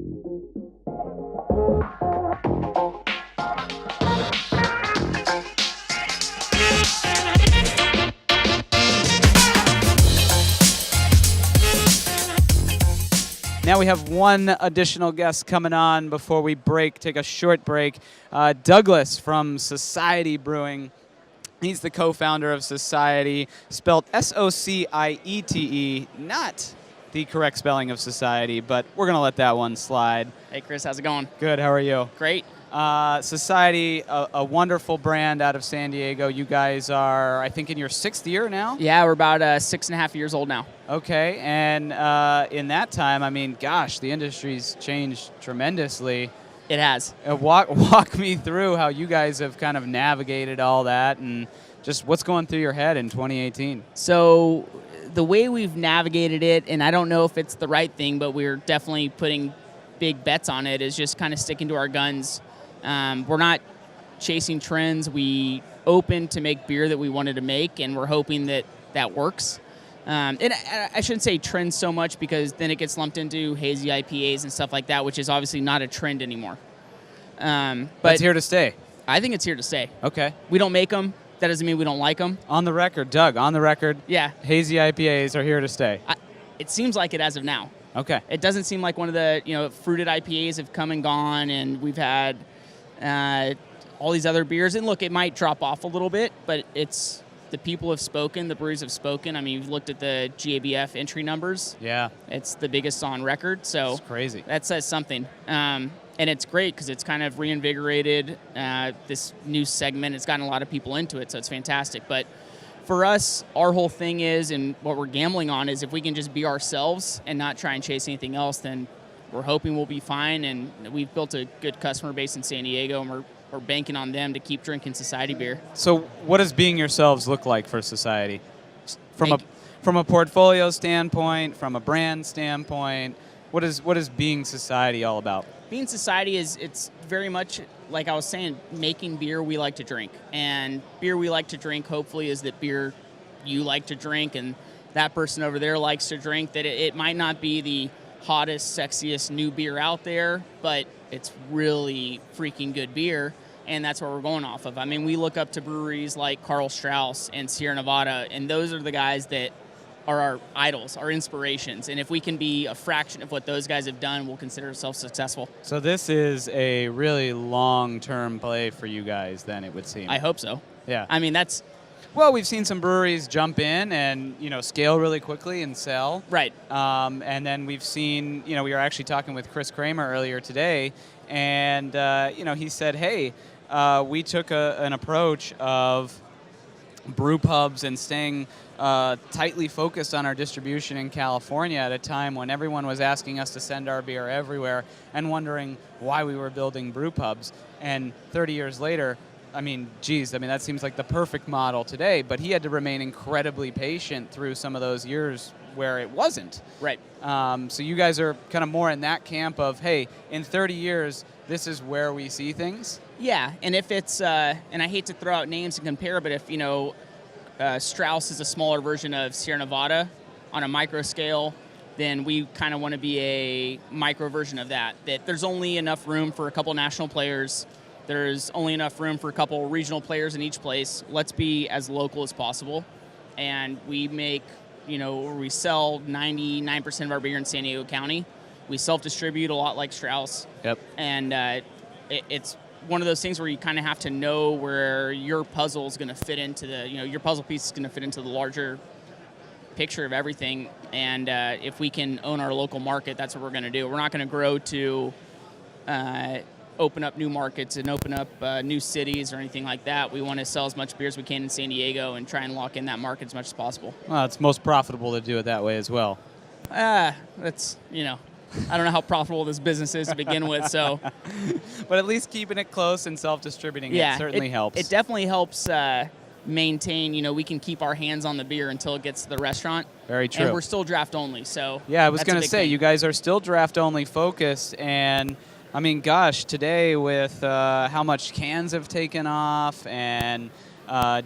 Now we have one additional guest coming on before we take a short break. Douglas from Societe Brewing. He's the co-founder of Societe, spelled S-O-C-I-E-T-E, not the correct spelling of society, but we're going to let that one slide. Hey, Chris, how's it going? Good, how are you? Great. Societe, a wonderful brand out of San Diego. You guys are, I think, in your 6th year now? Yeah, we're about 6.5 years old now. Okay, and in that time, I mean, gosh, the industry's changed tremendously. It has. Walk me through how you guys have kind of navigated all that and just what's going through your head in 2018. So the way we've navigated it, and I don't know if it's the right thing, but we're definitely putting big bets on it, is just kind of sticking to our guns. We're not chasing trends. We opened to make beer that we wanted to make, and we're hoping that that works. And I shouldn't say trends so much because then it gets lumped into hazy IPAs and stuff like that, which is obviously not a trend anymore. But it's here to stay. I think it's here to stay. Okay. We don't make them. That doesn't mean we don't like them. On the record, Doug, on the record, yeah, hazy IPAs are here to stay. It seems like it as of now. Okay. It doesn't seem like one of the fruited IPAs have come and gone, and we've had all these other beers. And look, it might drop off a little bit, but it's the people have spoken, the breweries have spoken. I mean, you've looked at the GABF entry numbers. Yeah. It's the biggest on record, so it's crazy. That says something. And it's great because it's kind of reinvigorated this new segment. It's gotten a lot of people into it, so it's fantastic. But for us, our whole thing is, and what we're gambling on is if we can just be ourselves and not try and chase anything else, then we're hoping we'll be fine. And we've built a good customer base in San Diego, and we're banking on them to keep drinking Societe beer. So what does being yourselves look like for Societe? From a portfolio standpoint, from a brand standpoint, what is being Societe all about? Being Societe it's very much, like I was saying, making beer we like to drink. And beer we like to drink, hopefully, is that beer you like to drink and that person over there likes to drink. That it might not be the hottest, sexiest new beer out there, but it's really freaking good beer, and that's what we're going off of. I mean, we look up to breweries like Carl Strauss and Sierra Nevada, and those are the guys that are our idols, our inspirations. And if we can be a fraction of what those guys have done, we'll consider ourselves successful. So this is a really long-term play for you guys, then, it would seem. I hope so. Yeah. I mean, that's... Well, we've seen some breweries jump in and, scale really quickly and sell. Right. And then we've seen, we were actually talking with Chris Kramer earlier today, and, he said, hey, we took an approach of brew pubs and staying tightly focused on our distribution in California at a time when everyone was asking us to send our beer everywhere and wondering why we were building brew pubs. And 30 years later, that seems like the perfect model today, but he had to remain incredibly patient through some of those years where it wasn't. Right. So you guys are kind of more in that camp of, hey, in 30 years, this is where we see things? Yeah, and if it's, and I hate to throw out names and compare, but if, Strauss is a smaller version of Sierra Nevada on a micro scale, then we kind of want to be a micro version of that. That there's only enough room for a couple national players. There's only enough room for a couple regional players in each place. Let's be as local as possible. And we make, we sell 99% of our beer in San Diego County. We self-distribute a lot like Strauss. Yep. And it's one of those things where you kind of have to know where your puzzle is going to fit into your puzzle piece is going to fit into the larger picture of everything. And if we can own our local market, that's what we're going to do. We're not going to grow to open up new markets and open up new cities or anything like that. We want to sell as much beer as we can in San Diego and try and lock in that market as much as possible. Well, it's most profitable to do it that way as well. That's, I don't know how profitable this business is to begin with, so. But at least keeping it close and self-distributing, it certainly helps. It definitely helps maintain, we can keep our hands on the beer until it gets to the restaurant. Very true. And we're still draft only, so. Yeah, I was going to say, you guys are still draft only focused, and today with how much cans have taken off and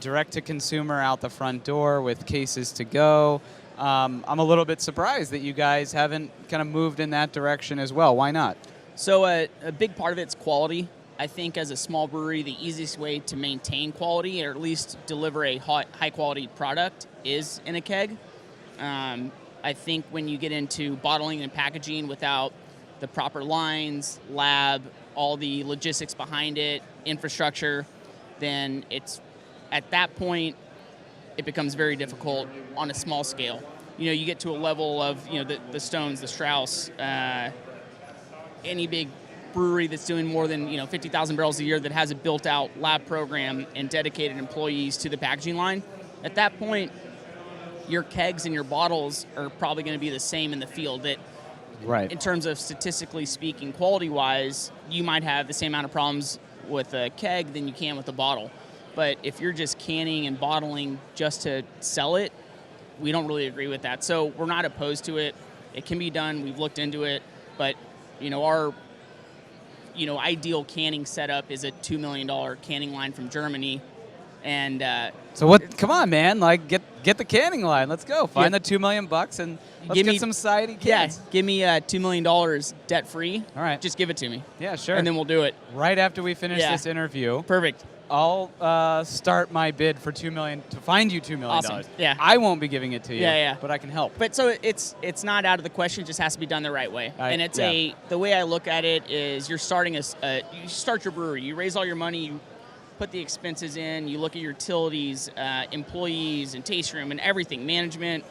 direct to consumer out the front door with cases to go, I'm a little bit surprised that you guys haven't kind of moved in that direction as well. Why not? So a big part of it's quality. I think as a small brewery, the easiest way to maintain quality, or at least deliver a high quality product, is in a keg. I think when you get into bottling and packaging without the proper lines, lab, all the logistics behind it, infrastructure, then it's at that point it becomes very difficult on a small scale. You get to a level of the Stones, the Strauss, any big brewery that's doing more than 50,000 barrels a year that has a built-out lab program and dedicated employees to the packaging line. At that point, your kegs and your bottles are probably going to be the same in the field. That, right, in terms of statistically speaking, quality-wise, you might have the same amount of problems with a keg than you can with a bottle. But if you're just canning and bottling just to sell it, we don't really agree with that. So we're not opposed to it. It can be done. We've looked into it. But, our ideal canning setup is a $2 million canning line from Germany. And so what? Come on, man! Like get the canning line. Let's go. Find the $2 million and let's get some Societe cans. Yeah, give me $2 million debt free. All right, just give it to me. Yeah, sure. And then we'll do it right after we finish this interview. Perfect. I'll start my bid for $2 million to find you $2 million. Awesome. Yeah. I won't be giving it to you. Yeah. But I can help. But so it's not out of the question. It just has to be done the right way. The way I look at it is you're starting you start your brewery. You raise all your money. You put the expenses in. You look at your utilities, employees, and taste room, and everything. Management.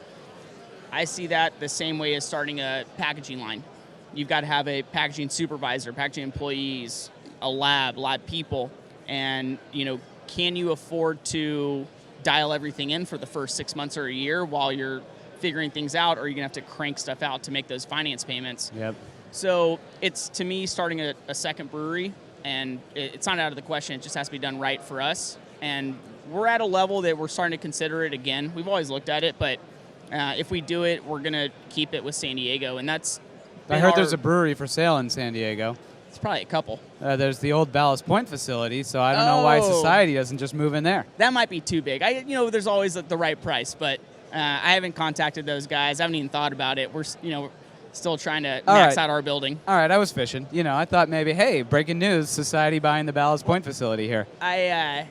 I see that the same way as starting a packaging line. You've got to have a packaging supervisor, packaging employees, a lab people. And, can you afford to dial everything in for the first 6 months or a year while you're figuring things out, or are you going to have to crank stuff out to make those finance payments? Yep. So it's, to me, starting a second brewery, and it's not out of the question. It just has to be done right for us. And we're at a level that we're starting to consider it again. We've always looked at it, but if we do it, we're going to keep it with San Diego. And that's... I heard there's a brewery for sale in San Diego. It's probably a couple. There's the old Ballast Point facility, so I don't know why Societe doesn't just move in there. That might be too big. There's always the right price, but I haven't contacted those guys. I haven't even thought about it. We're, still trying to max out our building. All right, I was fishing. I thought maybe, hey, breaking news, Societe buying the Ballast Point facility here. My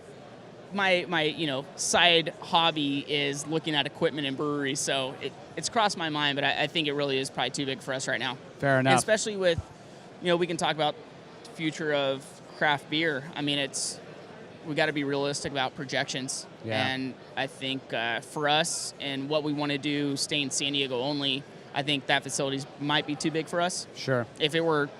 side hobby is looking at equipment and breweries, so it's crossed my mind, but I think it really is probably too big for us right now. Fair enough. And especially with, we can talk about the future of craft beer. I mean, we got to be realistic about projections. Yeah. And I think for us and what we want to do, stay in San Diego only, I think that facility might be too big for us. Sure. If it were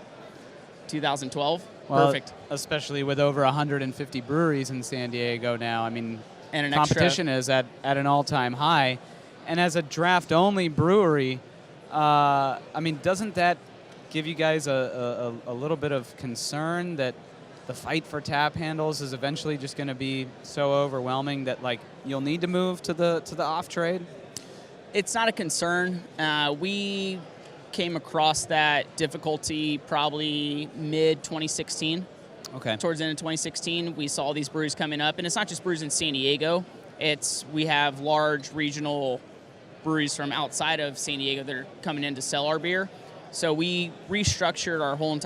2012, well, perfect. Especially with over 150 breweries in San Diego now. I mean, and competition is at an all-time high. And as a draft-only brewery, doesn't that give you guys a little bit of concern that the fight for tap handles is eventually just going to be so overwhelming that you'll need to move to the off trade? It's not a concern. We came across that difficulty probably mid 2016. Okay. Towards the end of 2016, we saw these breweries coming up, and it's not just breweries in San Diego. We have large regional breweries from outside of San Diego that are coming in to sell our beer. So we restructured our whole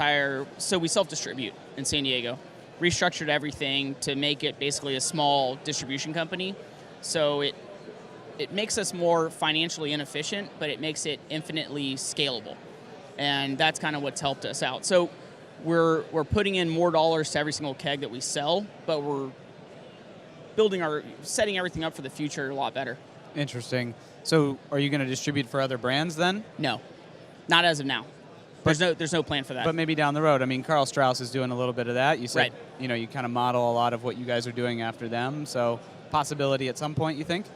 so we self-distribute in San Diego, restructured everything to make it basically a small distribution company. So it makes us more financially inefficient, but it makes it infinitely scalable. And that's kind of what's helped us out. So we're putting in more dollars to every single keg that we sell, but we're setting everything up for the future a lot better. Interesting. So are you going to distribute for other brands then? No. Not as of now. There's no plan for that. But maybe down the road. I mean, Carl Strauss is doing a little bit of that. You said, right. You kind of model a lot of what you guys are doing after them. So possibility at some point, you think?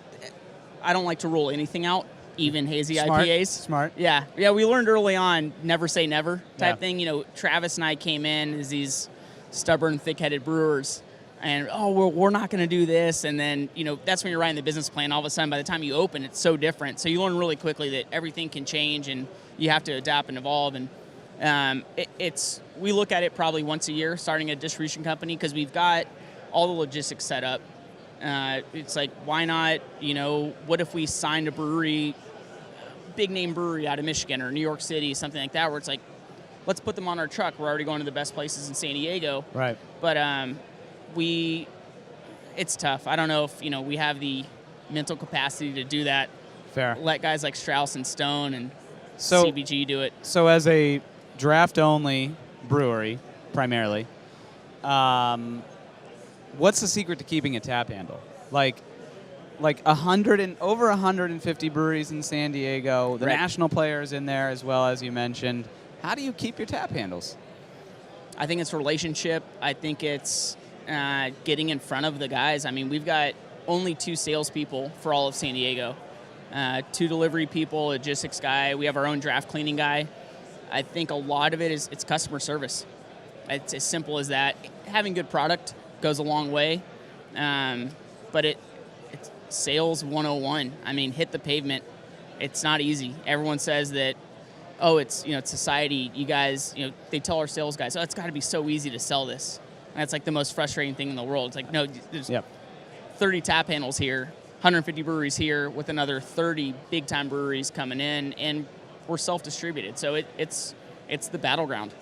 I don't like to rule anything out, even hazy Smart. IPAs. Smart. Yeah, we learned early on, never say never type thing. Travis and I came in as these stubborn, thick-headed brewers. And, we're not going to do this. And then, that's when you're writing the business plan. All of a sudden, by the time you open, it's so different. So you learn really quickly that everything can change and you have to adapt and evolve. And we look at it probably once a year, starting a distribution company, because we've got all the logistics set up. It's like, why not, what if we signed a brewery big name brewery out of Michigan or New York City, something like that, where it's like, let's put them on our truck. We're already going to the best places in San Diego. Right. But it's tough. I don't know if we have the mental capacity to do that. Fair. Let guys like Strauss and Stone and So- CBG do it. So as a draft-only brewery, primarily, what's the secret to keeping a tap handle? Like 100 and over 150 breweries in San Diego, the Right. national players in there as well, as you mentioned. How do you keep your tap handles? I think it's relationship. I think it's getting in front of the guys. I mean, we've got only 2 salespeople for all of San Diego. 2 delivery people, a logistics guy. We have our own draft cleaning guy. I think a lot of it is it's customer service. It's as simple as that. Having good product goes a long way, but it's sales 101. I mean, hit the pavement. It's not easy. Everyone says that, oh, it's Society. You guys, they tell our sales guys, oh, it's got to be so easy to sell this. And that's like the most frustrating thing in the world. It's like, no, there's 30 tap handles here, 150 breweries here, with another 30 big-time breweries coming in, and we're self-distributed. So it's the battleground.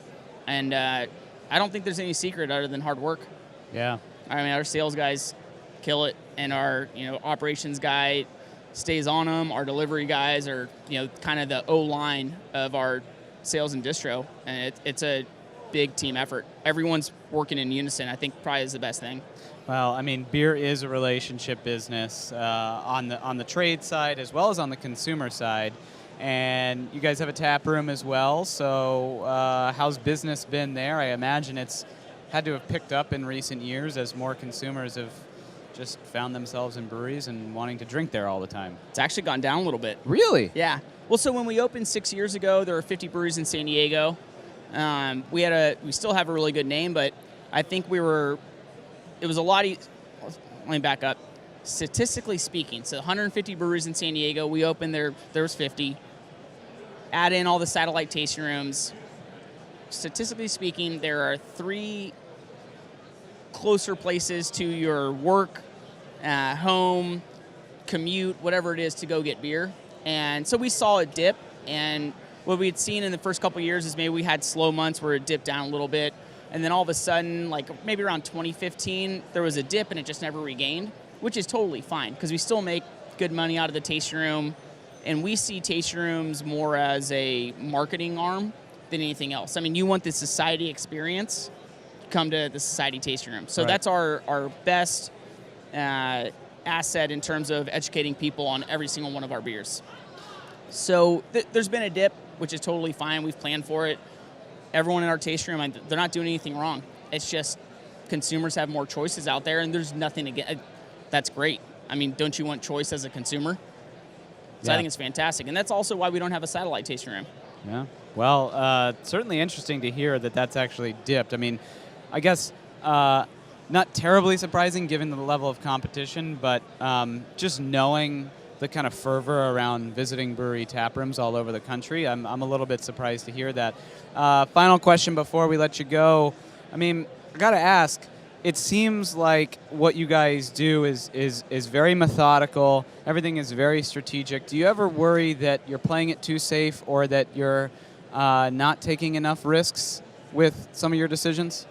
And I don't think there's any secret other than hard work. Yeah. I mean, our sales guys kill it, and our operations guy stays on them. Our delivery guys are kind of the O-line of our sales and distro, and it's a big team effort. Everyone's working in unison. I think probably is the best thing. Well, I mean, beer is a relationship business on the trade side as well as on the consumer side. And you guys have a tap room as well. So how's business been there? I imagine it's had to have picked up in recent years as more consumers have just found themselves in breweries and wanting to drink there all the time. It's actually gone down a little bit. Really? Yeah. Well, so when we opened 6 years ago, there were 50 breweries in San Diego. We still have a really good name, but I think it was a lot. Let me back up. Statistically speaking, so 150 breweries in San Diego. We opened there was 50. Add in all the satellite tasting rooms. Statistically speaking, there are 3 closer places to your work, home, commute, whatever it is, to go get beer. And so we saw a dip, and what we had seen in the first couple of years is maybe we had slow months where it dipped down a little bit, and then all of a sudden, like maybe around 2015, there was a dip and it just never regained, which is totally fine because we still make good money out of the tasting room, and we see tasting rooms more as a marketing arm than anything else. I mean, you want the Society experience, come to the Society tasting room. So That's our best asset in terms of educating people on every single one of our beers. So there's been a dip, which is totally fine. We've planned for it. Everyone in our tasting room, they're not doing anything wrong. It's just consumers have more choices out there, and there's nothing to get. That's great. I mean, don't you want choice as a consumer? So I think it's fantastic. And that's also why we don't have a satellite tasting room. Yeah. Well, certainly interesting to hear that that's actually dipped. I mean, I guess not terribly surprising given the level of competition, but just knowing the kind of fervor around visiting brewery tap rooms all over the country, I'm a little bit surprised to hear that. Final question before we let you go. I mean, I got to ask, it seems like what you guys do is very methodical. Everything is very strategic. Do you ever worry that you're playing it too safe or that you're not taking enough risks with some of your decisions?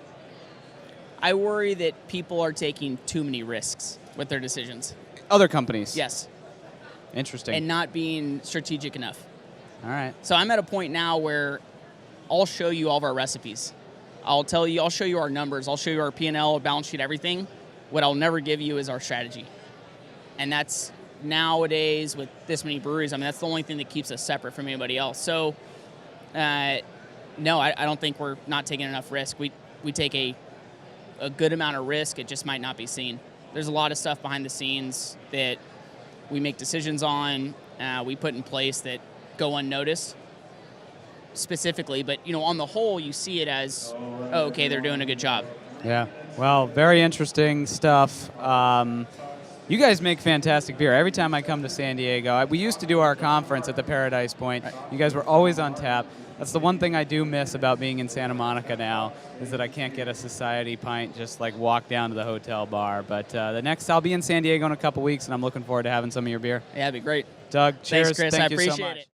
I worry that people are taking too many risks with their decisions. Other companies? Yes. Interesting. And not being strategic enough. All right. So I'm at a point now where I'll show you all of our recipes. I'll show you our numbers. I'll show you our P&L, balance sheet, everything. What I'll never give you is our strategy. And that's nowadays with this many breweries, I mean, that's the only thing that keeps us separate from anybody else. So, no, I don't think we're not taking enough risk. We take a good amount of risk. It just might not be seen. There's a lot of stuff behind the scenes that we make decisions on, we put in place that go unnoticed specifically, but on the whole, you see it as, oh, okay, they're doing a good job. Yeah. Well, very interesting stuff. You guys make fantastic beer. Every time I come to San Diego, we used to do our conference at the Paradise Point. You guys were always on tap. That's the one thing I do miss about being in Santa Monica now, is that I can't get a Society pint, just like walk down to the hotel bar. But I'll be in San Diego in a couple weeks, and I'm looking forward to having some of your beer. Yeah, that'd be great. Doug, cheers. Thanks, Chris. Thank I you so appreciate much. it.